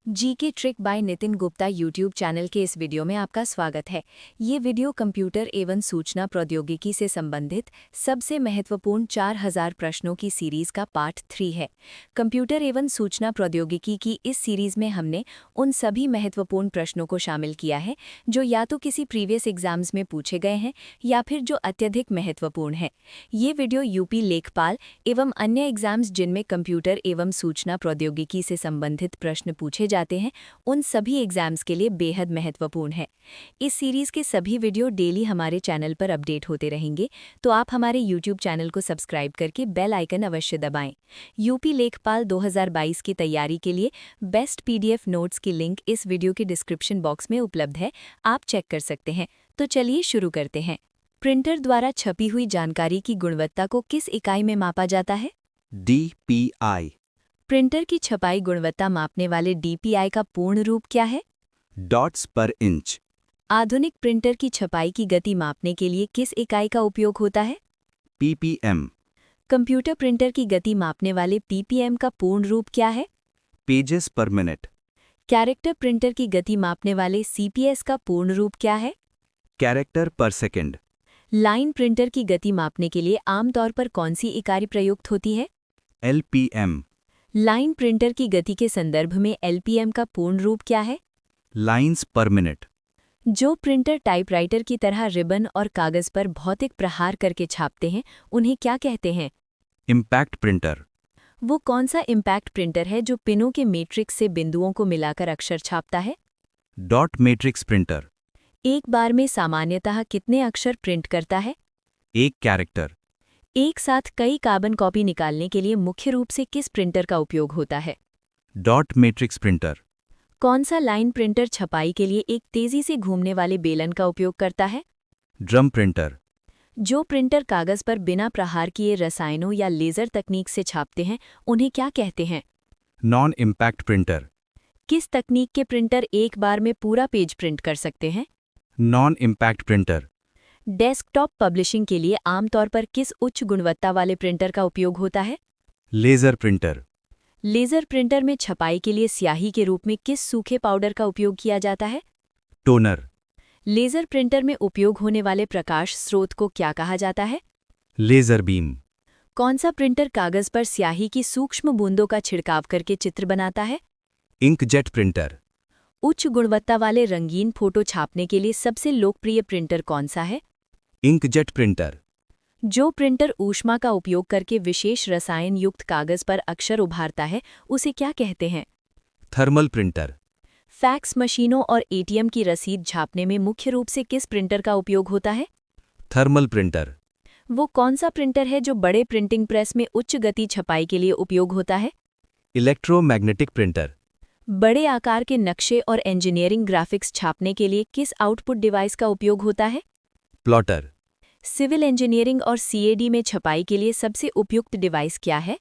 GK trick bye Nitin Gupta YouTube channel के इस video में आपका स्वागत है। ये वीडियो कंप्यूटर एवं सूचना प्रौद्योगिकी से संबंधित सबसे महत्वपूर्ण 4000 प्रश्नों की सीरीज का पार्ट 3 है। कंप्यूटर एवं सूचना प्रौद्योगिकी की इस सीरीज में हमने उन सभी महत्वपूर्ण प्रश्नों को शामिल किया है जो या तो किसी प्रीवियस एग्जाम्स में पूछे गए हैं या फिर जो अत्यधिक महत्वपूर्ण है। ये वीडियो यूपी लेखपाल एवं अन्य एग्जाम्स जिनमें कंप्यूटर एवं सूचना प्रौद्योगिकी से संबंधित प्रश्न पूछे जाते हैं उन सभी एग्जाम्स के लिए बेहद महत्वपूर्ण है। इस सीरीज के सभी वीडियो डेली हमारे चैनल पर अपडेट होते रहेंगे, तो आप हमारे यूट्यूब चैनल को सब्सक्राइब करके बेल आइकन अवश्य दबाएं। यूपी लेखपाल 2022 की तैयारी के लिए बेस्ट पीडीएफ नोट्स की लिंक इस वीडियो के डिस्क्रिप्शन बॉक्स में उपलब्ध है, आप चेक कर सकते हैं। तो चलिए शुरू करते हैं। प्रिंटर द्वारा छपी हुई जानकारी की गुणवत्ता को किस इकाई में मापा जाता है? DPI। प्रिंटर की छपाई गुणवत्ता मापने वाले DPI का पूर्ण रूप क्या है? डॉट्स पर इंच। आधुनिक प्रिंटर की छपाई की गति मापने के लिए किस इकाई का उपयोग होता है? PPM। कंप्यूटर प्रिंटर की गति मापने वाले PPM का पूर्ण रूप क्या है? पेजेस पर मिनट। कैरेक्टर प्रिंटर की गति मापने वाले CPS का पूर्ण रूप क्या है? कैरेक्टर पर सेकंड। लाइन प्रिंटर की गति मापने के लिए आमतौर पर कौन सी इकाई प्रयुक्त होती है? LPM। लाइन प्रिंटर की गति के संदर्भ में LPM का पूर्ण रूप क्या है? लाइंस पर मिनट। जो प्रिंटर टाइपराइटर की तरह रिबन और कागज पर भौतिक प्रहार करके छापते हैं उन्हें क्या कहते हैं? Impact printer. वो कौन सा इम्पैक्ट प्रिंटर है जो पिनों के मैट्रिक्स से बिंदुओं को मिलाकर अक्षर छापता है? Dot matrix printer. एक बार में सामान्यतः कितने अक्षर प्रिंट करता है? एक कैरेक्टर। एक साथ कई कार्बन कॉपी निकालने के लिए मुख्य रूप से किस प्रिंटर का उपयोग होता है? Dot matrix printer. कौन सा लाइन प्रिंटर छपाई के लिए एक तेजी से घूमने वाले बेलन का उपयोग करता है? Drum printer. जो प्रिंटर कागज पर बिना प्रहार किए रसायनों या लेजर तकनीक से छापते हैं उन्हें क्या कहते हैं? Non impact printer. किस तकनीक के प्रिंटर एक बार में पूरा पेज प्रिंट कर सकते हैं? Non impact printer. Desktop publishing के लिए आमतौर पर किस उच्च गुणवत्ता वाले प्रिंटर का उपयोग होता है? Laser printer. लेजर प्रिंटर में छपाई के लिए स्याही के रूप में किस सूखे पाउडर का उपयोग किया जाता है? टोनर। लेजर प्रिंटर में उपयोग होने वाले प्रकाश स्रोत को क्या कहा जाता है? Laser beam. कौन सा प्रिंटर कागज पर स्याही की सूक्ष्म बूंदों का छिड़काव करके चित्र बनाता है? Inkjet printer. उच्च गुणवत्ता वाले रंगीन फोटो छापने के लिए सबसे लोकप्रिय प्रिंटर कौन सा है? Inkjet printer. जो प्रिंटर ऊष्मा का उपयोग करके विशेष रसायन युक्त कागज पर अक्षर उभारता है उसे क्या कहते हैं? Thermal printer. फैक्स मशीनों और ATM की रसीद छापने में मुख्य रूप से किस प्रिंटर का उपयोग होता है? Thermal printer. वो कौन सा प्रिंटर है जो बड़े प्रिंटिंग प्रेस में उच्च गति छपाई के लिए उपयोग होता है? Electromagnetic printer. बड़े आकार के नक्शे और इंजीनियरिंग ग्राफिक्स छापने के लिए किस आउटपुट डिवाइस का उपयोग होता है? प्लॉटर। सिविल इंजीनियरिंग और CAD में छपाई के लिए सबसे उपयुक्त डिवाइस क्या है?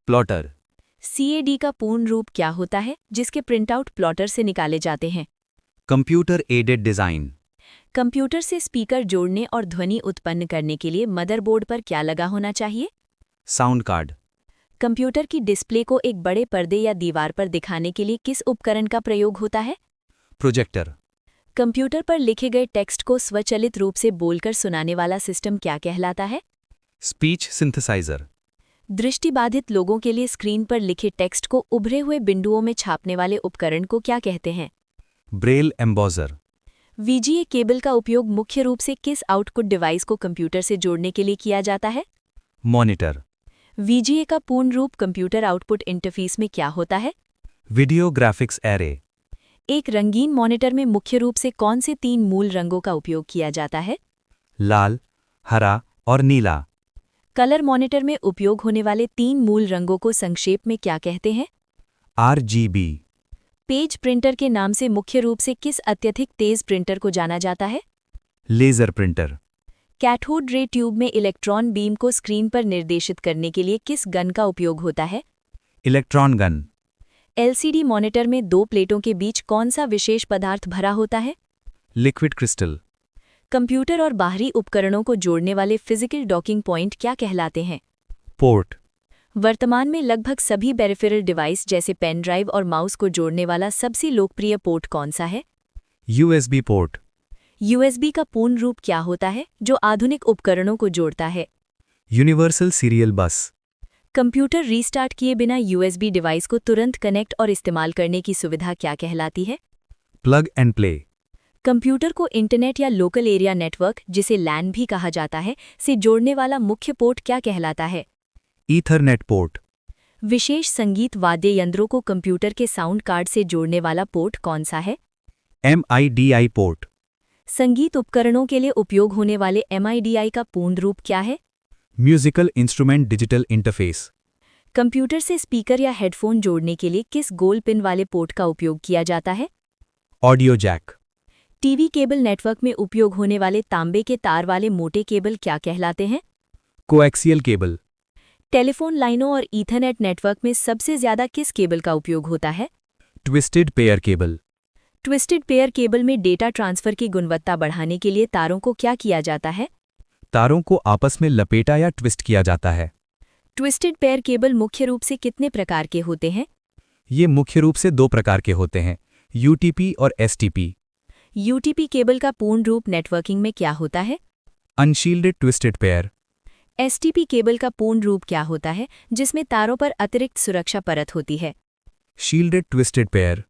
प्लॉटर। CAD का पूर्ण रूप क्या होता है जिसके प्रिंटआउट प्लॉटर से निकाले जाते हैं? Computer aided design. कंप्यूटर से स्पीकर जोड़ने और ध्वनि उत्पन्न करने के लिए मदरबोर्ड पर क्या लगा होना चाहिए? Sound card. कंप्यूटर की डिस्प्ले को एक बड़े पर्दे या दीवार पर दिखाने के लिए किस उपकरण का प्रयोग होता है? प्रोजेक्टर। कंप्यूटर पर लिखे गए टेक्स्ट को स्वचालित रूप से बोलकर सुनाने वाला सिस्टम क्या कहलाता है? Speech synthesizer. दृष्टिबाधित लोगों के लिए स्क्रीन पर लिखे टेक्स्ट को उभरे हुए बिंदुओं में छापने वाले उपकरण को क्या कहते हैं? ब्रेल एम्बोजर। VGA केबल का उपयोग मुख्य रूप से किस आउटपुट डिवाइस को कंप्यूटर से जोड़ने के लिए किया जाता है? मॉनिटर। VGA का पूर्ण रूप कंप्यूटर आउटपुट इंटरफेस में क्या होता है? Video graphics array. एक रंगीन मॉनिटर में मुख्य रूप से कौन से 3 मूल रंगों का उपयोग किया जाता है? लाल, हरा और नीला। कलर मॉनिटर में उपयोग होने वाले 3 मूल रंगों को संक्षेप में क्या कहते हैं? RGB। पेज प्रिंटर के नाम से मुख्य रूप से किस अत्यधिक तेज प्रिंटर को जाना जाता है? Laser printer. Cathode ray tube में इलेक्ट्रॉन बीम को स्क्रीन पर निर्देशित करने के लिए किस गन का उपयोग होता है? Electron gun. LCD मॉनिटर में 2 प्लेटों के बीच कौन सा विशेष पदार्थ भरा होता है? Liquid crystal. कंप्यूटर और बाहरी उपकरणों को जोड़ने वाले फिजिकल डॉकिंग पॉइंट क्या कहलाते हैं? पोर्ट। वर्तमान में लगभग सभी पेरिफेरल डिवाइस जैसे पेन ड्राइव और माउस को जोड़ने वाला सबसे लोकप्रिय पोर्ट कौन सा है? USB port. यूएसबी का पूर्ण रूप क्या होता है जो आधुनिक उपकरणों को जोड़ता है? यूनिवर्सल सीरियल बस। कंप्यूटर रीस्टार्ट किए बिना यूएसबी डिवाइस को तुरंत कनेक्ट और इस्तेमाल करने की सुविधा क्या कहलाती है? Plug and play. कंप्यूटर को इंटरनेट या लोकल एरिया नेटवर्क, जिसे लैन भी कहा जाता है, से जोड़ने वाला मुख्य पोर्ट क्या कहलाता है? Ethernet port. विशेष संगीत वाद्य यंत्रों को कंप्यूटर के साउंड कार्ड से जोड़ने वाला पोर्ट कौन सा है? MIDI port. संगीत उपकरणों के लिए उपयोग होने वाले MIDI का पूर्ण रूप क्या है? Musical instrument digital interface. Computer से स्पीकर या हेडफोन जोड़ने के लिए किस गोल पिन वाले पोर्ट का उपयोग किया जाता है? Audio jack. TV cable network में उपयोग होने वाले तांबे के तार वाले मोटे केबल क्या कहलाते हैं? Coaxial cable. टेलीफोन लाइनों और ईथरनेट नेटवर्क में सबसे ज्यादा किस केबल का उपयोग होता है? Twisted pair cable. Twisted pair cable में डेटा ट्रांसफर की गुणवत्ता बढ़ाने के लिए तारों को क्या किया जाता है? तारों को आपस में लपेटा या ट्विस्ट किया जाता है। ट्विस्टेड पेयर केबल मुख्य रूप से कितने प्रकार के होते हैं? ये मुख्य रूप से 2 प्रकार के होते हैं, UTP और STP। यूटीपी केबल का पूर्ण रूप नेटवर्किंग में क्या होता है? Unshielded twisted pair. STP cable का पूर्ण रूप क्या होता है जिसमें तारों पर अतिरिक्त सुरक्षा परत होती है? Shielded twisted pair.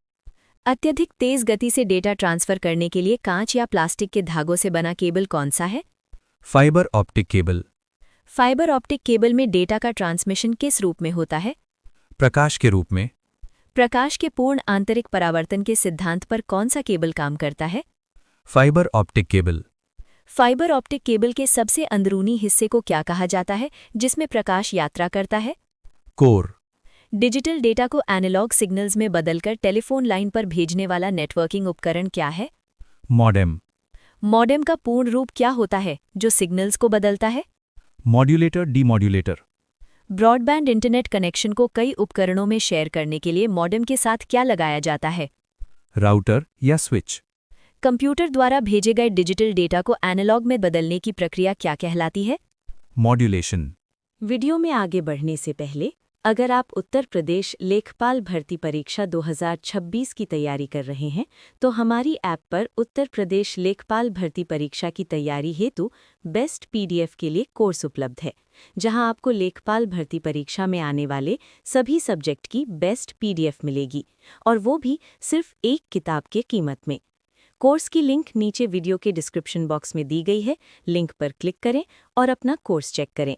अत्यधिक तेज गति से डेटा ट्रांसफर करने के लिए कांच या प्लास्टिक के धागों से बना केबल कौन सा है? Fibre optic cable. Fibre optic cable में डेटा का ट्रांसमिशन किस रूप में होता है? प्रकाश के रूप में। प्रकाश के पूर्ण आंतरिक परावर्तन के सिद्धांत पर कौन सा केबल काम करता है? Fibre optic cable. Fibre optic cable के सबसे अंदरूनी हिस्से को क्या कहा जाता है जिसमें प्रकाश यात्रा करता है? कोर। डिजिटल डेटा को एनालॉग सिग्नल्स में बदलकर टेलीफोन लाइन पर भेजने वाला नेटवर्किंग उपकरण क्या है? मॉडेम। मॉडेम का पूर्ण रूप क्या होता है जो सिग्नल्स को बदलता है? Modulator demodulator. Broadband internet connection को कई उपकरणों में शेयर करने के लिए मॉडेम के साथ क्या लगाया जाता है? राउटर या स्विच। कंप्यूटर द्वारा भेजे गए डिजिटल डेटा को एनालॉग में बदलने की प्रक्रिया क्या कहलाती है? मॉड्यूलेशन। वीडियो में आगे बढ़ने से पहले अगर आप उत्तर प्रदेश लेखपाल भर्ती परीक्षा 2026 की तैयारी कर रहे हैं तो हमारी ऐप पर उत्तर प्रदेश लेखपाल भर्ती परीक्षा की तैयारी हेतु बेस्ट PDF के लिए कोर्स उपलब्ध है, जहां आपको लेखपाल भर्ती परीक्षा में आने वाले सभी सब्जेक्ट की बेस्ट PDF मिलेगी, और वो भी सिर्फ एक किताब के कीमत में। कोर्स की लिंक नीचे वीडियो के डिस्क्रिप्शन बॉक्स में दी गई है, लिंक पर क्लिक करें और अपना कोर्स चेक करें।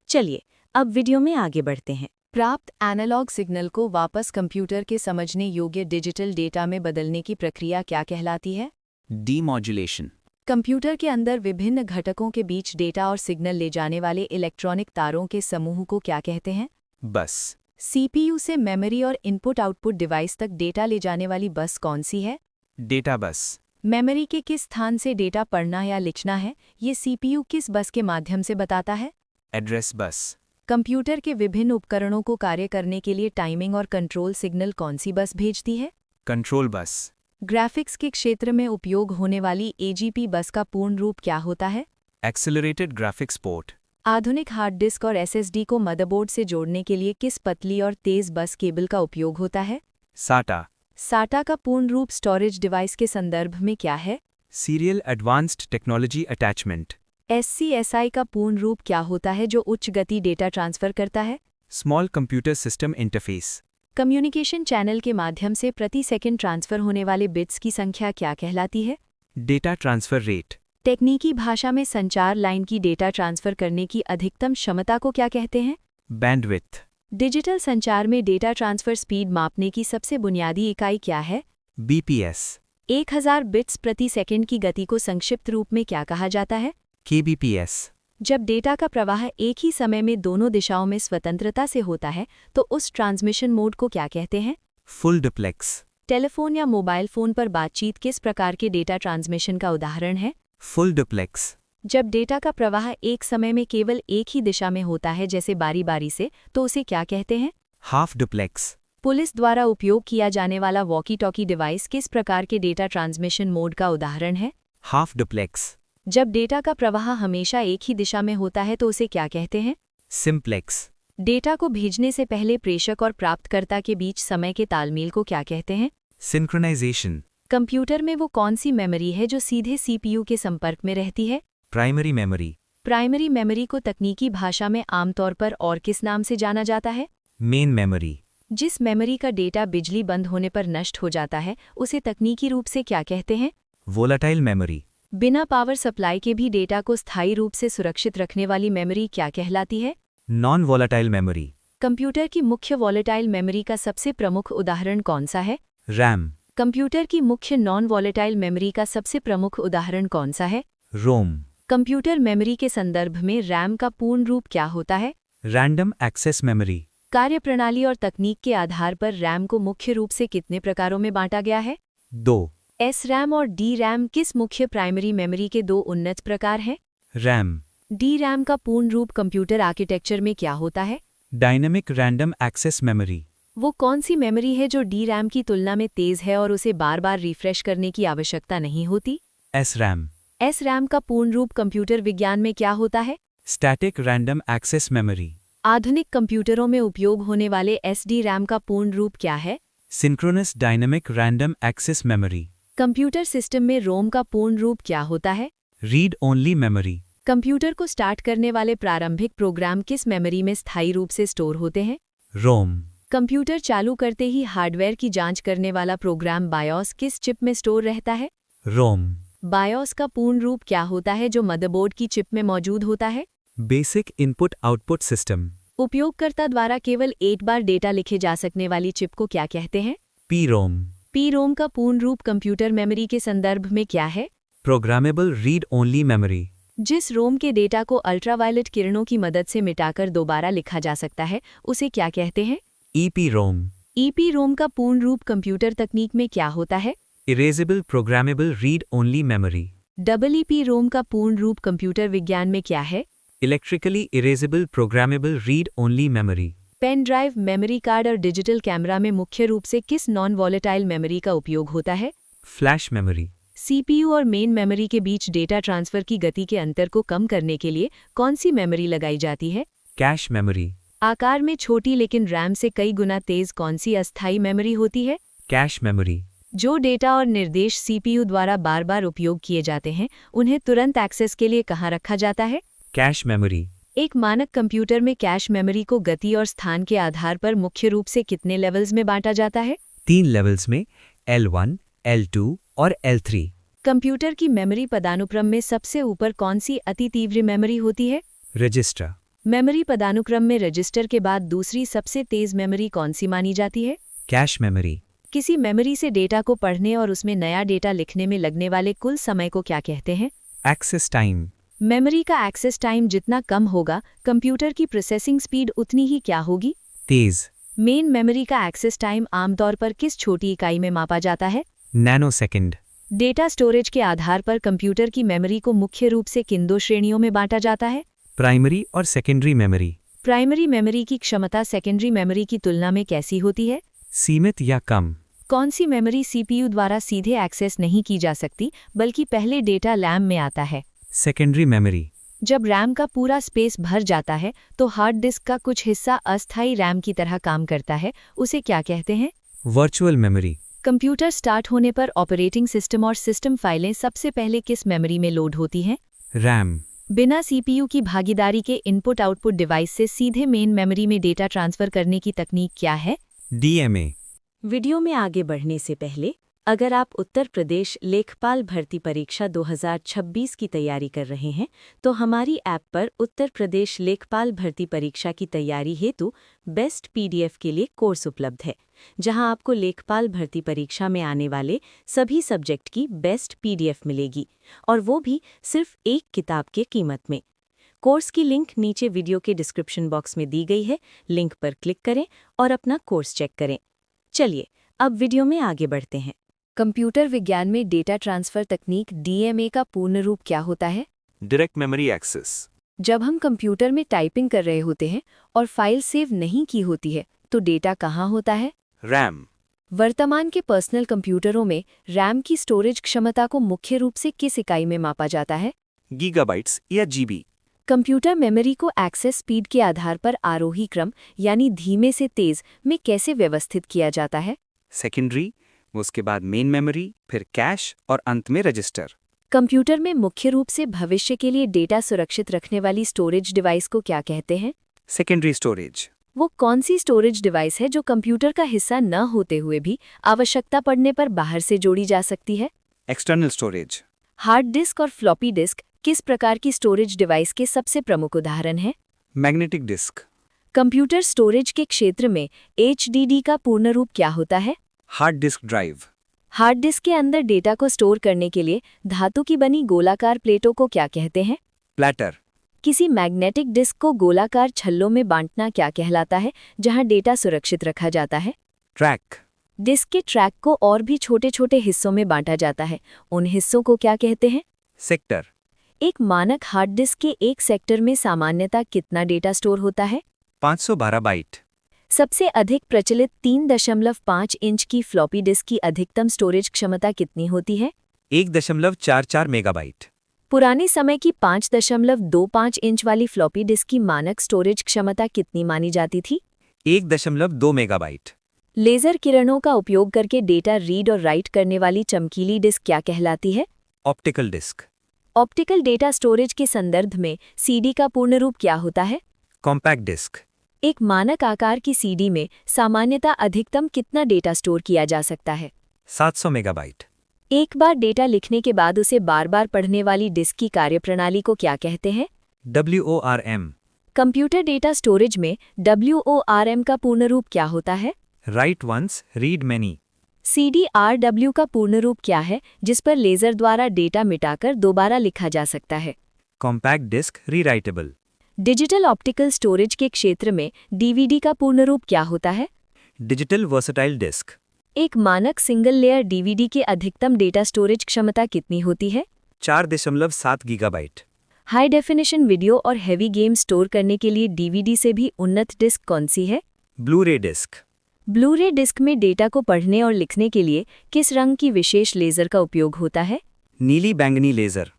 चलिए अब वीडियो में आगे बढ़ते हैं। प्राप्त एनालॉग सिग्नल को वापस कंप्यूटर के समझने योग्य डिजिटल डेटा में बदलने की प्रक्रिया क्या कहलाती है? डीमॉड्यूलेशन। कंप्यूटर के अंदर विभिन्न घटकों के बीच डेटा और सिग्नल ले जाने वाले इलेक्ट्रॉनिक तारों के समूह को क्या कहते हैं? बस। CPU से मेमोरी और इनपुट-आउटपुट डिवाइस तक डेटा ले जाने वाली बस कौन सी है? Data bus. मेमोरी के किस स्थान से डेटा पढ़ना या लिखना है, ये CPU किस बस के माध्यम से बताता है? Address bus. कंप्यूटर के विभिन्न उपकरणों को कार्य करने के लिए टाइमिंग और कंट्रोल सिग्नल कौन सी बस भेजती है? Control bus. ग्राफिक्स के क्षेत्र में उपयोग होने वाली AGP बस का पूर्ण रूप क्या होता है? Accelerated graphics port. आधुनिक हार्ड डिस्क और SSD को मदरबोर्ड से जोड़ने के लिए किस पतली और तेज बस केबल का उपयोग होता है? साटा। साटा का पूर्ण रूप स्टोरेज डिवाइस के संदर्भ में क्या है? Serial advanced technology attachment. SCSI का पूर्ण रूप क्या होता है जो उच्च गति डेटा ट्रांसफर करता है? Small computer system interface. Communication channel के माध्यम से प्रति सेकंड ट्रांसफर होने वाले बिट्स की संख्या क्या कहलाती है? Data transfer rate. टेक्निकी भाषा में संचार लाइन की डेटा ट्रांसफर करने की अधिकतम क्षमता को क्या कहते हैं? बैंडविड्थ। डिजिटल संचार में डेटा ट्रांसफर स्पीड मापने की सबसे बुनियादी इकाई क्या है? BPS। 1000 बिट्स प्रति सेकंड की गति को संक्षिप्त रूप में क्या कहा जाता है? KBPS। जब डेटा का प्रवाह एक ही समय में दोनों दिशाओं में स्वतंत्रता से होता है तो उस ट्रांसमिशन मोड को क्या कहते हैं? Full duplex. टेलीफोन या मोबाइल फोन पर बातचीत किस प्रकार के डेटा ट्रांसमिशन का उदाहरण है? Full duplex. जब डेटा का प्रवाह एक समय में केवल एक ही दिशा में होता है, जैसे बारी बारी से, तो उसे क्या कहते हैं? Half duplex. पुलिस द्वारा उपयोग किया जाने वाला वॉकी टॉकी डिवाइस किस प्रकार के डेटा ट्रांसमिशन मोड का उदाहरण है? Half duplex. जब डेटा का प्रवाह हमेशा एक ही दिशा में होता है तो उसे क्या कहते हैं? सिंप्लेक्स। डेटा को भेजने से पहले प्रेषक और प्राप्तकर्ता के बीच समय के तालमेल को क्या कहते हैं? Synchronization. कंप्यूटर में वो कौन सी मेमोरी है जो सीधे सीपीयू के संपर्क में रहती है? Primary memory. प्राइमरी मेमोरी को तकनीकी भाषा में आमतौर पर और किस नाम से जाना जाता है? Main memory. जिस मेमोरी का डेटा बिजली बंद होने पर नष्ट हो जाता है उसे तकनीकी रूप से क्या कहते हैं? Volatile memory. बिना पावर सप्लाई के भी डेटा को स्थायी रूप से सुरक्षित रखने वाली मेमोरी क्या कहलाती है? Non-volatile memory. कंप्यूटर की मुख्य वॉलेटाइल मेमोरी का सबसे प्रमुख उदाहरण कौन सा है? RAM. कंप्यूटर की मुख्य नॉन वॉलेटाइल मेमोरी का सबसे प्रमुख उदाहरण कौन सा है? ROM. कंप्यूटर मेमोरी के संदर्भ में रैम का पूर्ण रूप क्या होता है? Random access memory. कार्यप्रणाली और तकनीक के आधार पर रैम को मुख्य रूप से कितने प्रकारों में बांटा गया है? 2. SRAM और DRAM किस मुख्य प्राइमरी मेमोरी के दो उन्नत प्रकार हैं? RAM. DRAM का पूर्ण रूप कंप्यूटर आर्किटेक्चर में क्या होता है? Dynamic random access memory. वो कौन सी मेमोरी है जो DRAM की तुलना में तेज है और उसे बार बार रिफ्रेश करने की आवश्यकता नहीं होती? SRAM. SRAM का पूर्ण रूप कंप्यूटर विज्ञान में क्या होता है? Static random access memory. आधुनिक कंप्यूटरों में उपयोग होने वाले SDRAM का पूर्ण रूप क्या है? Synchronous dynamic random access memory. Computer system में रोम का पूर्ण रूप क्या होता है? Read only memory. कंप्यूटर को स्टार्ट करने वाले प्रारंभिक प्रोग्राम किस मेमोरी में स्थायी रूप से स्टोर होते हैं? ROM. कंप्यूटर चालू करते ही हार्डवेयर की जांच करने वाला प्रोग्राम बायोस किस चिप में स्टोर रहता है? ROM. बायोस का पूर्ण रूप क्या होता है जो मदरबोर्ड की चिप में मौजूद होता है? Basic input output system. उपयोगकर्ता द्वारा केवल एक बार डेटा लिखे जा सकने वाली चिप को क्या कहते हैं? PROM. PROM का पूर्ण रूप कंप्यूटर मेमोरी के संदर्भ में क्या है? Programmable read only memory. जिस रोम के डेटा को अल्ट्रावायलेट किरणों की मदद से मिटाकर दोबारा लिखा जा सकता है उसे क्या कहते हैं? EPROM. EPROM का पूर्ण रूप कंप्यूटर तकनीक में क्या होता है? Erasable programmable read only memory. EEPROM का पूर्ण रूप कंप्यूटर विज्ञान में क्या है? Electrically erasable programmable read only memory. Pen drive, memory card और डिजिटल कैमरा में मुख्य रूप से किस नॉन वॉलेटाइल मेमोरी का उपयोग होता है? Flash memory. CPU और मेन मेमोरी के बीच डेटा ट्रांसफर की गति के अंतर को कम करने के लिए कौन सी मेमोरी लगाई जाती है? Cache memory. आकार में छोटी लेकिन रैम से कई गुना तेज कौन सी अस्थायी मेमोरी होती है? Cache memory. जो डेटा और निर्देश CPU द्वारा बार बार उपयोग किए जाते हैं उन्हें तुरंत एक्सेस के लिए कहाँ रखा जाता है? Cache memory. एक मानक कंप्यूटर में कैश मेमोरी को गति और स्थान के आधार पर मुख्य रूप से कितने लेवल्स में बांटा जाता है? 3 लेवल्स में L1, L2 और L3. कंप्यूटर की मेमोरी पदानुक्रम में सबसे ऊपर कौन सी अति तीव्र मेमोरी होती है? Register. मेमोरी पदानुक्रम में रजिस्टर के बाद दूसरी सबसे तेज मेमोरी कौन सी मानी जाती है? Cache memory. किसी मेमोरी से डेटा को पढ़ने और उसमें नया डेटा लिखने में लगने वाले कुल समय को क्या कहते हैं? Access time. मेमोरी का एक्सेस टाइम जितना कम होगा कंप्यूटर की प्रोसेसिंग स्पीड उतनी ही क्या होगी? तेज. मेन मेमोरी का एक्सेस टाइम आमतौर पर किस छोटी इकाई में मापा जाता है? नैनोसेकंड. डेटा स्टोरेज के आधार पर कंप्यूटर की मेमोरी को मुख्य रूप से किन दो श्रेणियों में बांटा जाता है? प्राइमरी और सेकेंडरी मेमोरी. प्राइमरी मेमोरी की क्षमता सेकेंडरी मेमोरी की तुलना में कैसी होती है? सीमित या कम. कौन सी मेमोरी सीपीयू द्वारा सीधे एक्सेस नहीं की जा सकती बल्कि पहले डेटा रैम में आता है? Secondary memory. जब रैम का पूरा स्पेस भर जाता है तो हार्ड डिस्क का कुछ हिस्सा अस्थायी रैम की तरह काम करता है, उसे क्या कहते हैं? Virtual memory. कंप्यूटर स्टार्ट होने पर ऑपरेटिंग सिस्टम और सिस्टम फाइलें सबसे पहले किस मेमोरी में लोड होती हैं? रैम. बिना सीपीयू की भागीदारी के इनपुट आउटपुट डिवाइस से सीधे मेन मेमोरी में डेटा ट्रांसफर करने की तकनीक क्या है? डीएमए. वीडियो में आगे बढ़ने से पहले अगर आप उत्तर प्रदेश लेखपाल भर्ती परीक्षा 2026 की तैयारी कर रहे हैं तो हमारी ऐप पर उत्तर प्रदेश लेखपाल भर्ती परीक्षा की तैयारी हेतु बेस्ट पीडीएफ के लिए कोर्स उपलब्ध है, जहां आपको लेखपाल भर्ती परीक्षा में आने वाले सभी सब्जेक्ट की बेस्ट पीडीएफ मिलेगी, और वो भी सिर्फ एक किताब के कीमत में। कोर्स की लिंक नीचे वीडियो के डिस्क्रिप्शन बॉक्स में दी गई है, लिंक पर क्लिक करें और अपना कोर्स चेक करें। चलिए अब वीडियो में आगे बढ़ते हैं। कंप्यूटर विज्ञान में डेटा ट्रांसफर तकनीक डीएमए का पूर्ण रूप क्या होता है? Direct memory access. जब हम कंप्यूटर में टाइपिंग कर रहे होते हैं और फाइल सेव नहीं की होती है तो डेटा कहाँ होता है? रैम. वर्तमान के पर्सनल कंप्यूटरों में रैम की स्टोरेज क्षमता को मुख्य रूप से किस इकाई में मापा जाता है? गीगाबाइट्स या जीबी. कंप्यूटर मेमोरी को एक्सेस स्पीड के आधार पर आरोही क्रम यानी धीमे से तेज में कैसे व्यवस्थित किया जाता है? सेकेंडरी, उसके बाद मेन मेमोरी, फिर कैश और अंत में रजिस्टर। कंप्यूटर में मुख्य रूप से भविष्य के लिए डेटा सुरक्षित रखने वाली स्टोरेज डिवाइस को क्या कहते हैं? Secondary storage. वो कौन सी स्टोरेज डिवाइस है जो कंप्यूटर का हिस्सा न होते हुए भी आवश्यकता पड़ने पर बाहर से जोड़ी जा सकती है? External storage. हार्ड डिस्क और फ्लॉपी डिस्क किस प्रकार की स्टोरेज डिवाइस के सबसे प्रमुख उदाहरण हैं? Magnetic disk. कंप्यूटर स्टोरेज के क्षेत्र में HDD का पूर्ण रूप क्या होता है? Hard disk drive. Hard disk के अंदर डेटा को स्टोर करने के लिए धातु की बनी गोलाकार प्लेटों को क्या कहते हैं? प्लेटर। किसी मैग्नेटिक डिस्क को गोलाकार छल्लों में बांटना क्या कहलाता है, जहां डेटा सुरक्षित रखा जाता है? ट्रैक। डिस्क के ट्रैक को और भी छोटे छोटे हिस्सों में बांटा जाता है, उन हिस्सों को क्या कहते हैं? सेक्टर। एक मानक हार्ड डिस्क के एक सेक्टर में सामान्यतः कितना डेटा स्टोर होता है? 512 बाइट। सबसे अधिक प्रचलित 3.5 इंच की फ्लॉपी डिस्क की अधिकतम स्टोरेज क्षमता कितनी होती है? 1.44 मेगाबाइट। पुराने समय की 5.25 इंच वाली फ्लॉपी डिस्क की मानक स्टोरेज क्षमता कितनी मानी जाती थी? 1.2 मेगाबाइट। लेजर किरणों का उपयोग करके डेटा रीड और राइट करने वाली चमकीली डिस्क क्या कहलाती है? Optical disc. Optical data storage के संदर्भ में सीडी का पूर्ण रूप क्या होता है? Compact disc. एक मानक आकार की सीडी में सामान्यतः अधिकतम कितना डेटा स्टोर किया जा सकता है? 700 मेगाबाइट। एक बार डेटा लिखने के बाद उसे बार बार पढ़ने वाली डिस्क की कार्यप्रणाली को क्या कहते हैं? WORM। कंप्यूटर डेटा स्टोरेज में WORM का पूर्ण रूप क्या होता है? Write once, read many. CDRW का पूर्ण रूप क्या है, जिस पर लेजर द्वारा डेटा मिटाकर दोबारा लिखा जा सकता है? Compact disc rewritable. Digital optical storage के क्षेत्र में DVD का पूर्ण रूप क्या होता है? Digital versatile disc. एक मानक सिंगल लेयर DVD की अधिकतम डेटा स्टोरेज क्षमता कितनी होती है? 4.7 गीगाबाइट। हाई डेफिनेशन वीडियो और हैवी गेम स्टोर करने के लिए DVD से भी उन्नत डिस्क कौन सी है? Blu-ray disc. ब्लू-रे डिस्क में डेटा को पढ़ने और लिखने के लिए किस रंग की विशेष लेजर का उपयोग होता है? नीली बैंगनी लेजर।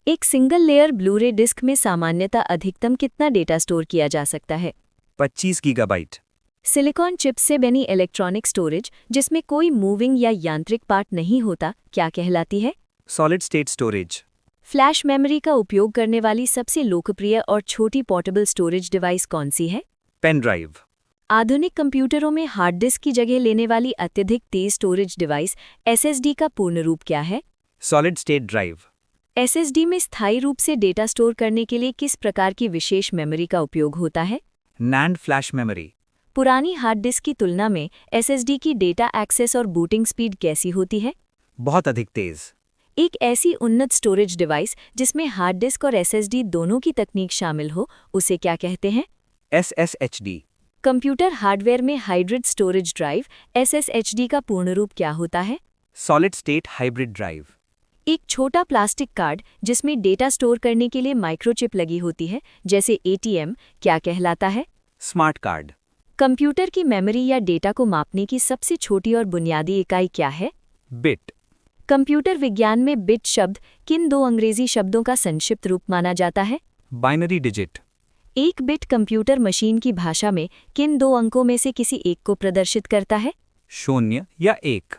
एक सिंगल लेयर ब्लू-रे डिस्क में सामान्यतः अधिकतम कितना डेटा स्टोर किया जा सकता है? 25 गीगाबाइट। सिलिकॉन चिप से बनी इलेक्ट्रॉनिक स्टोरेज जिसमें कोई मूविंग या यांत्रिक पार्ट नहीं होता क्या कहलाती है? Solid state storage. Flash memory का उपयोग करने वाली सबसे लोकप्रिय और छोटी पोर्टेबल स्टोरेज डिवाइस कौन सी है? Pen drive. आधुनिक कंप्यूटरों में हार्ड डिस्क की जगह लेने वाली अत्यधिक तेज स्टोरेज डिवाइस SSD का पूर्ण रूप क्या है? Solid state drive. SSD में स्थायी रूप से डेटा स्टोर करने के लिए किस प्रकार की विशेष मेमोरी का उपयोग होता है? NAND flash memory. पुरानी हार्ड डिस्क की तुलना में SSD की डेटा एक्सेस और बूटिंग स्पीड कैसी होती है? बहुत अधिक तेज। एक ऐसी उन्नत स्टोरेज डिवाइस जिसमें हार्ड डिस्क और SSD दोनों की तकनीक शामिल हो, उसे क्या कहते हैं? SSHD। कंप्यूटर हार्डवेयर में हाइब्रिड स्टोरेज ड्राइव SSHD का पूर्ण रूप क्या होता है? Solid state hybrid drive. एक छोटा प्लास्टिक कार्ड जिसमें डेटा स्टोर करने के लिए माइक्रोचिप लगी होती है, जैसे ATM, क्या कहलाता है? Smart card. कंप्यूटर की मेमोरी या डेटा को मापने की सबसे छोटी और बुनियादी इकाई क्या है? बिट। कंप्यूटर विज्ञान में बिट शब्द किन दो अंग्रेजी शब्दों का संक्षिप्त रूप माना जाता है? Binary digit. एक बिट कंप्यूटर मशीन की भाषा में किन दो अंकों में से किसी एक को प्रदर्शित करता है? 0 या 1।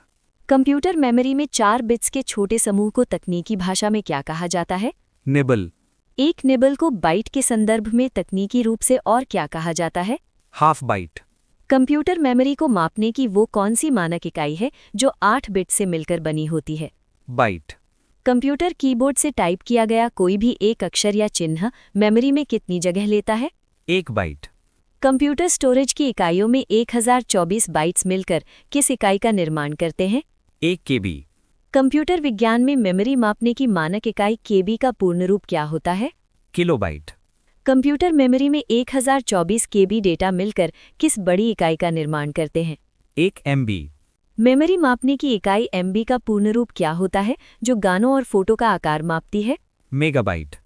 कंप्यूटर मेमोरी में 4 बिट्स के छोटे समूह को तकनीकी भाषा में क्या कहा जाता है? निबल। एक निबल को बाइट के संदर्भ में तकनीकी रूप से और क्या कहा जाता है? Half bite. कंप्यूटर मेमोरी को मापने की वो कौन सी मानक इकाई है जो 8 बिट से मिलकर बनी होती है? बाइट। कंप्यूटर कीबोर्ड से टाइप किया गया कोई भी एक अक्षर या चिन्ह मेमोरी में कितनी जगह लेता है? 1 बाइट। कंप्यूटर स्टोरेज की इकाइयों में 1024 बाइट्स मिलकर किस इकाई का निर्माण करते हैं? 1 KB। कंप्यूटर विज्ञान में मेमोरी मापने की मानक इकाई KB का पूर्ण रूप क्या होता है? किलोबाइट। कंप्यूटर मेमोरी में 1024 KB डेटा मिलकर किस बड़ी इकाई का निर्माण करते हैं? 1 MB। मेमोरी मापने की इकाई MB का पूर्ण रूप क्या होता है जो गानों और फोटो का आकार मापती है? मेगाबाइट।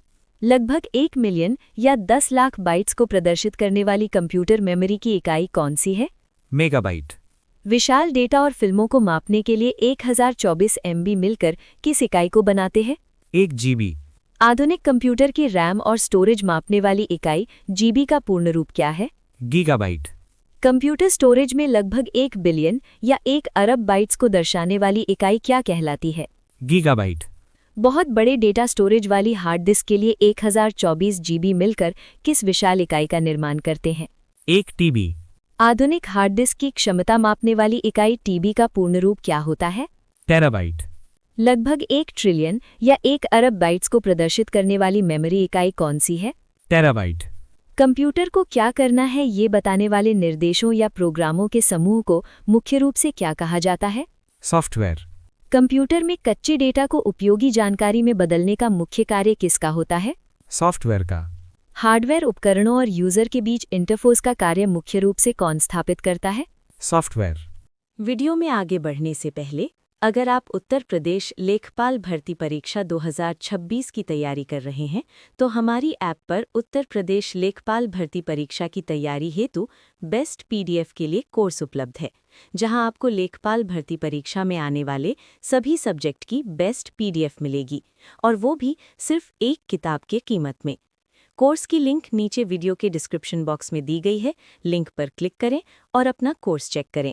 लगभग 1 मिलियन या 10 लाख बाइट्स को प्रदर्शित करने वाली कंप्यूटर मेमोरी की इकाई कौन सी है? मेगाबाइट। विशाल डेटा और फिल्मों को मापने के लिए 1024 MB मिलकर किस इकाई को बनाते हैं? 1 GB। आधुनिक कंप्यूटर की रैम और स्टोरेज मापने वाली इकाई जीबी का पूर्ण रूप क्या है? गीगाबाइट। कंप्यूटर स्टोरेज में लगभग 1 बिलियन या 1 अरब बाइट्स को दर्शाने वाली इकाई क्या कहलाती है? गीगाबाइट। बहुत बड़े डेटा स्टोरेज वाली हार्ड डिस्क के लिए 1024 जीबी मिलकर किस विशाल इकाई का निर्माण करते हैं? 1 टीबी। आधुनिक हार्ड डिस्क की क्षमता मापने वाली इकाई टीबी का पूर्ण रूप क्या होता है? टेराबाइट। लगभग 1 ट्रिलियन या 1 अरब बाइट्स को प्रदर्शित करने वाली मेमोरी इकाई कौन सी है? टेराबाइट। कंप्यूटर को क्या करना है ये बताने वाले निर्देशों या प्रोग्रामों के समूह को मुख्य रूप से क्या कहा जाता है? सॉफ्टवेयर। कंप्यूटर में कच्चे डेटा को उपयोगी जानकारी में बदलने का मुख्य कार्य किसका होता है? सॉफ्टवेयर का। हार्डवेयर उपकरणों और यूजर के बीच इंटरफेस का कार्य मुख्य रूप से कौन स्थापित करता है? सॉफ्टवेयर। वीडियो में आगे बढ़ने से पहले अगर आप उत्तर प्रदेश लेखपाल भर्ती परीक्षा 2026 की तैयारी कर रहे हैं तो हमारी ऐप पर उत्तर प्रदेश लेखपाल भर्ती परीक्षा की तैयारी हेतु बेस्ट पीडीएफ के लिए कोर्स उपलब्ध है, जहां आपको लेखपाल भर्ती परीक्षा में आने वाले सभी सब्जेक्ट की बेस्ट पीडीएफ मिलेगी, और वो भी सिर्फ एक किताब के कीमत में। कोर्स की लिंक नीचे वीडियो के डिस्क्रिप्शन बॉक्स में दी गई है, लिंक पर क्लिक करें और अपना कोर्स चेक करें।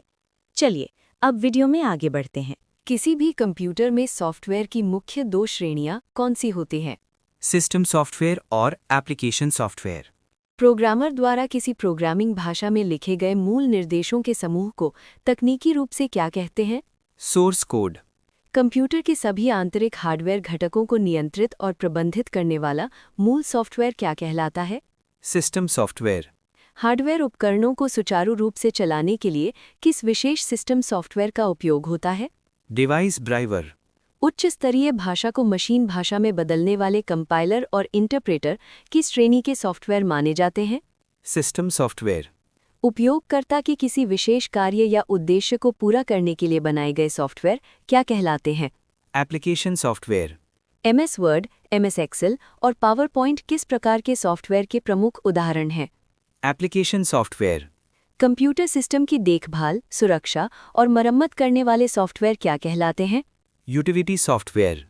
चलिए अब वीडियो में आगे बढ़ते हैं। किसी भी कंप्यूटर में सॉफ्टवेयर की मुख्य 2 श्रेणियां कौन सी होती हैं? सिस्टम सॉफ्टवेयर और एप्लीकेशन सॉफ्टवेयर। प्रोग्रामर द्वारा किसी प्रोग्रामिंग भाषा में लिखे गए मूल निर्देशों के समूह को तकनीकी रूप से क्या कहते हैं? Source code. कंप्यूटर के सभी आंतरिक हार्डवेयर घटकों को नियंत्रित और प्रबंधित करने वाला मूल सॉफ्टवेयर क्या कहलाता है? System software. हार्डवेयर उपकरणों को सुचारू रूप से चलाने के लिए किस विशेष सिस्टम सॉफ्टवेयर का उपयोग होता है? Device driver. उच्च स्तरीय भाषा को मशीन भाषा में बदलने वाले कंपाइलर और इंटरप्रेटर किस श्रेणी के सॉफ्टवेयर माने जाते हैं? System software. उपयोगकर्ता के किसी विशेष कार्य या उद्देश्य को पूरा करने के लिए बनाए गए सॉफ्टवेयर क्या कहलाते हैं? Application software. MS word, MS excel और पावर पॉइंट किस प्रकार के सॉफ्टवेयर के प्रमुख उदाहरण हैं? Application software. कंप्यूटर सिस्टम की देखभाल, सुरक्षा और मरम्मत करने वाले सॉफ्टवेयर क्या कहलाते हैं? Utility software.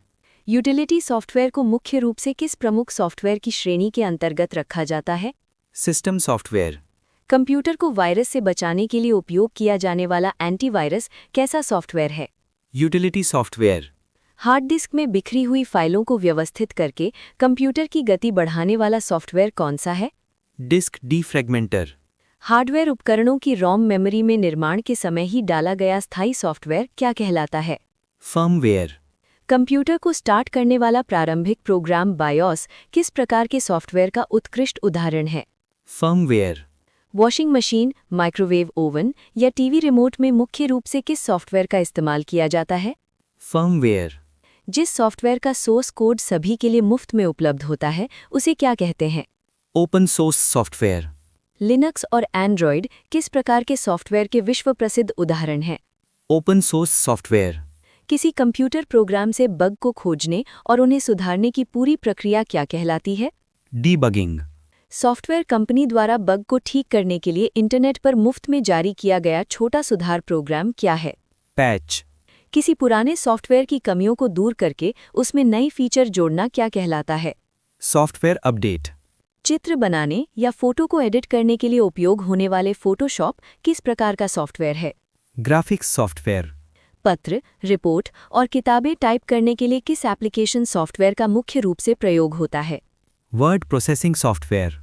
यूटिलिटी सॉफ्टवेयर को मुख्य रूप से किस प्रमुख सॉफ्टवेयर की श्रेणी के अंतर्गत रखा जाता है? System software. कंप्यूटर को वायरस से बचाने के लिए उपयोग किया जाने वाला एंटीवायरस कैसा सॉफ्टवेयर है? Utility software. हार्ड डिस्क में बिखरी हुई फाइलों को व्यवस्थित करके कंप्यूटर की गति बढ़ाने वाला सॉफ्टवेयर कौन सा है? डिस्क डीफ्रैगमेंटर। हार्डवेयर उपकरणों की रोम मेमोरी में निर्माण के समय ही डाला गया स्थायी सॉफ्टवेयर क्या कहलाता है? फर्मवेयर। कंप्यूटर को स्टार्ट करने वाला प्रारंभिक प्रोग्राम बायोस किस प्रकार के सॉफ्टवेयर का उत्कृष्ट उदाहरण है? Firmware. Washing machine, microwave oven या टीवी रिमोट में मुख्य रूप से किस सॉफ्टवेयर का इस्तेमाल किया जाता है? फर्मवेयर। जिस सॉफ्टवेयर का सोर्स कोड सभी के लिए मुफ्त में उपलब्ध होता है उसे क्या कहते हैं? Open source software. लिनक्स और एंड्रॉयड किस प्रकार के सॉफ्टवेयर के विश्व प्रसिद्ध उदाहरण हैं? Open source software. किसी कंप्यूटर प्रोग्राम से बग को खोजने और उन्हें सुधारने की पूरी प्रक्रिया क्या कहलाती है? डीबगिंग। सॉफ्टवेयर कंपनी द्वारा बग को ठीक करने के लिए इंटरनेट पर मुफ्त में जारी किया गया छोटा सुधार प्रोग्राम क्या है? पैच। किसी पुराने सॉफ्टवेयर की कमियों को दूर करके उसमें नई फीचर जोड़ना क्या कहलाता है? Software update. चित्र बनाने या फोटो को एडिट करने के लिए उपयोग होने वाले फोटोशॉप किस प्रकार का सॉफ्टवेयर है? Graphics software. पत्र, रिपोर्ट और किताबें टाइप करने के लिए किस एप्लीकेशन सॉफ्टवेयर का मुख्य रूप से प्रयोग होता है? Word processing software.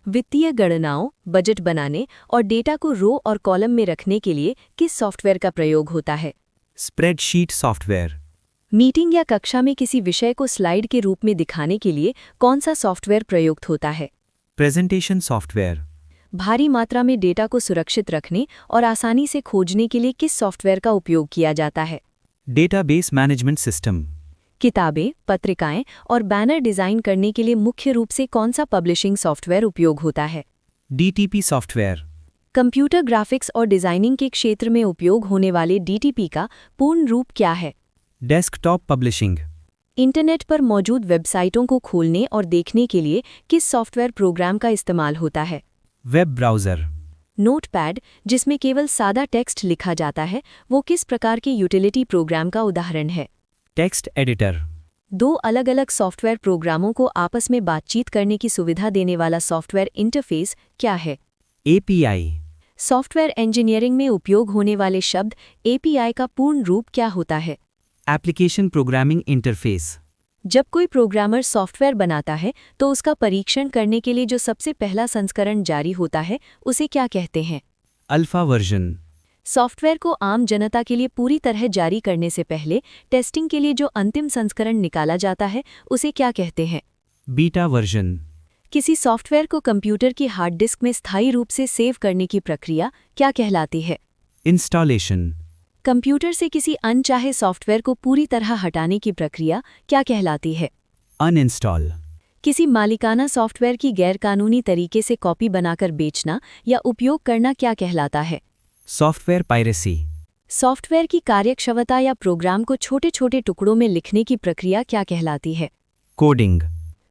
वित्तीय गणनाओं, बजट बनाने और डेटा को रो और कॉलम में रखने के लिए किस सॉफ्टवेयर का प्रयोग होता है? Spreadsheet software. मीटिंग या कक्षा में किसी विषय को स्लाइड के रूप में दिखाने के लिए कौन सा सॉफ्टवेयर प्रयुक्त होता है? Presentation software. भारी मात्रा में डेटा को सुरक्षित रखने और आसानी से खोजने के लिए किस सॉफ्टवेयर का उपयोग किया जाता है? Database management system. किताबें, पत्रिकाएं और बैनर डिजाइन करने के लिए मुख्य रूप से कौन सा पब्लिशिंग सॉफ्टवेयर उपयोग होता है? DTP software. कंप्यूटर ग्राफिक्स और डिजाइनिंग के क्षेत्र में उपयोग होने वाले डीटीपी का पूर्ण रूप क्या है? Desktop publishing. इंटरनेट पर मौजूद वेबसाइटों को खोलने और देखने के लिए किस सॉफ्टवेयर प्रोग्राम का इस्तेमाल होता है? Web browser. नोटपैड, जिसमें केवल सादा टेक्स्ट लिखा जाता है, वो किस प्रकार के यूटिलिटी प्रोग्राम का उदाहरण है? Text editor. दो अलग अलग सॉफ्टवेयर प्रोग्रामों को आपस में बातचीत करने की सुविधा देने वाला सॉफ्टवेयर इंटरफेस क्या है? API। सॉफ्टवेयर इंजीनियरिंग में उपयोग होने वाले शब्द API का पूर्ण रूप क्या होता है? Application programming interface. जब कोई प्रोग्रामर सॉफ्टवेयर बनाता है तो उसका परीक्षण करने के लिए जो सबसे पहला संस्करण जारी होता है उसे क्या कहते हैं? Alpha version. सॉफ्टवेयर को आम जनता के लिए पूरी तरह जारी करने से पहले टेस्टिंग के लिए जो अंतिम संस्करण निकाला जाता है उसे क्या कहते हैं? Beta version. किसी सॉफ्टवेयर को कंप्यूटर की हार्ड डिस्क में स्थायी रूप से सेव करने की प्रक्रिया क्या कहलाती है? इंस्टॉलेशन। कंप्यूटर से किसी अनचाहे सॉफ्टवेयर को पूरी तरह हटाने की प्रक्रिया क्या कहलाती है? अनइंस्टॉल। किसी मालिकाना सॉफ्टवेयर की गैरकानूनी तरीके से कॉपी बनाकर बेचना या उपयोग करना क्या कहलाता है? Software piracy. सॉफ्टवेयर की कार्यक्षमता या प्रोग्राम को छोटे छोटे टुकड़ों में लिखने की प्रक्रिया क्या कहलाती है? कोडिंग।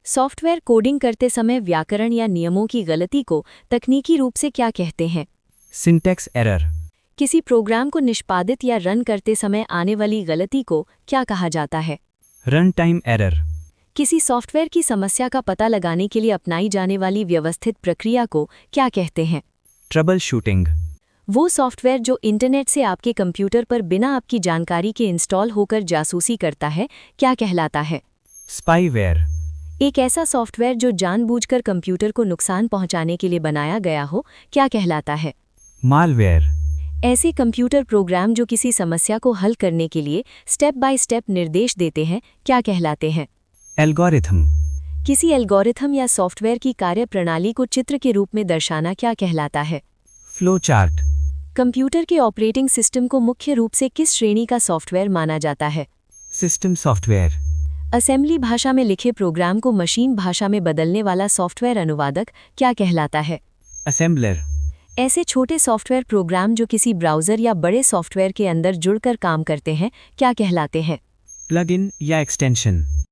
सॉफ्टवेयर कोडिंग करते समय व्याकरण या नियमों की गलती को तकनीकी रूप से क्या कहते हैं? Syntax error. किसी प्रोग्राम को निष्पादित या रन करते समय आने वाली गलती को क्या कहा जाता है? Run time error. किसी सॉफ्टवेयर की समस्या का पता लगाने के लिए अपनाई जाने वाली व्यवस्थित प्रक्रिया को क्या कहते हैं? Trouble shooting. वो सॉफ्टवेयर जो इंटरनेट से आपके कंप्यूटर पर बिना आपकी जानकारी के इंस्टॉल होकर जासूसी करता है क्या कहलाता है? स्पाईवेयर। एक ऐसा सॉफ्टवेयर जो जानबूझकर कंप्यूटर को नुकसान पहुंचाने के लिए बनाया गया हो क्या कहलाता है? मालवेयर। ऐसे कंप्यूटर प्रोग्राम जो किसी समस्या को हल करने के लिए स्टेप बाय स्टेप निर्देश देते हैं क्या कहलाते हैं? एल्गोरिथम। किसी एल्गोरिथम या सॉफ्टवेयर की कार्यप्रणाली को चित्र के रूप में दर्शाना क्या कहलाता है? Flow chart. कंप्यूटर के ऑपरेटिंग सिस्टम को मुख्य रूप से किस श्रेणी का सॉफ्टवेयर माना जाता है? System software. असेंबली भाषा में लिखे प्रोग्राम को मशीन भाषा में बदलने वाला सॉफ्टवेयर अनुवादक क्या कहलाता है? असेंबलर। ऐसे छोटे सॉफ्टवेयर प्रोग्राम जो किसी ब्राउज़र या बड़े सॉफ्टवेयर के अंदर जुड़कर काम करते हैं क्या कहलाते हैं? प्लगइन या एक्सटेंशन।